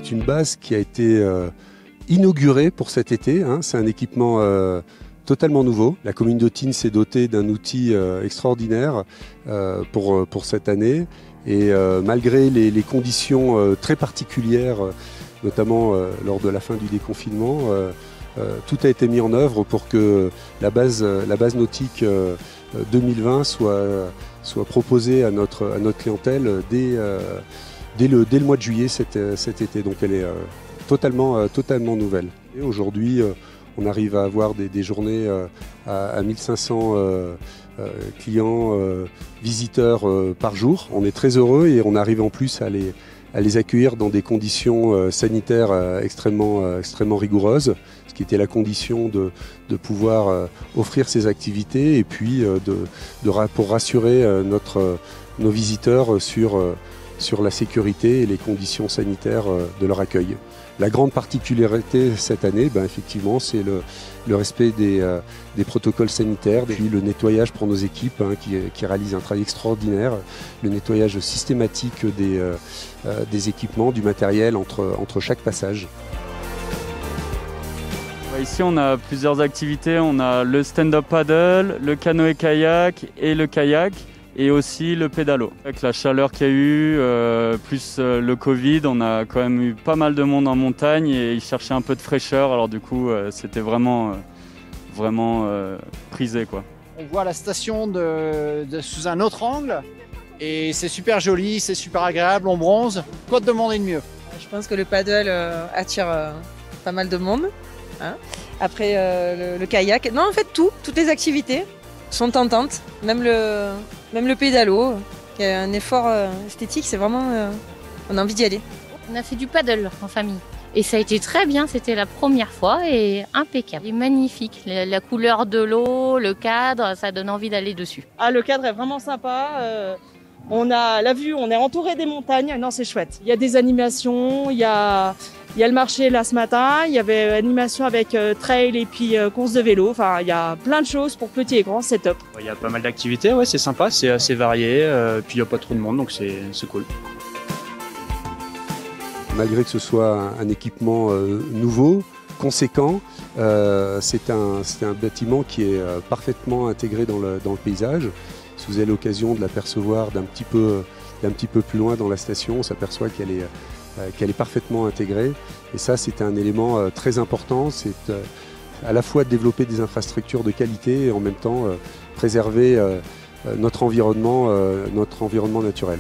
c'est une base qui a été inaugurée pour cet été. C'est un équipement totalement nouveau. La commune d'Autine s'est dotée d'un outil extraordinaire pour cette année. Et malgré les conditions très particulières, notamment lors de la fin du déconfinement, tout a été mis en œuvre pour que la base nautique 2020 soit proposée à notre clientèle dès le mois de juillet cet été. Donc elle est totalement nouvelle. Et aujourd'hui, on arrive à avoir des journées à 1500 clients, visiteurs par jour. On est très heureux et on arrive en plus à les accueillir dans des conditions sanitaires extrêmement rigoureuses, ce qui était la condition de pouvoir offrir ces activités et puis pour rassurer nos visiteurs sur la sécurité et les conditions sanitaires de leur accueil. La grande particularité cette année, effectivement, c'est le respect des protocoles sanitaires, puis le nettoyage pour nos équipes qui réalisent un travail extraordinaire, le nettoyage systématique des équipements, du matériel entre chaque passage. Ici, on a plusieurs activités. On a le stand-up paddle, le canoë-kayak et le kayak. Et aussi le pédalo. Avec la chaleur qu'il y a eu, plus le Covid, on a quand même eu pas mal de monde en montagne et ils cherchaient un peu de fraîcheur. Alors du coup, c'était vraiment prisé, quoi. On voit la station sous un autre angle et c'est super joli, c'est super agréable, on bronze. Quoi te demander de mieux? Je pense que le paddle attire pas mal de monde. Après le kayak, non en fait toutes les activités sont tentantes, même le pédalo, qui a un effort esthétique, c'est vraiment, on a envie d'y aller. On a fait du paddle en famille et ça a été très bien, c'était la première fois et impeccable. Il est magnifique, la couleur de l'eau, le cadre, ça donne envie d'aller dessus. Le cadre est vraiment sympa, on a la vue, on est entouré des montagnes, non c'est chouette. Il y a des animations, il y a le marché là ce matin, il y avait animation avec trail et puis course de vélo. Enfin, il y a plein de choses pour petits et grands, c'est top. Il y a pas mal d'activités, ouais, c'est sympa, c'est assez varié, puis il n'y a pas trop de monde, donc c'est cool. Malgré que ce soit un équipement nouveau, conséquent, c'est un bâtiment qui est parfaitement intégré dans le paysage. Si vous avez l'occasion de l'apercevoir d'un petit peu plus loin dans la station, on s'aperçoit qu'elle est parfaitement intégrée. Et ça, c'est un élément très important. C'est à la fois développer des infrastructures de qualité et en même temps préserver notre environnement naturel.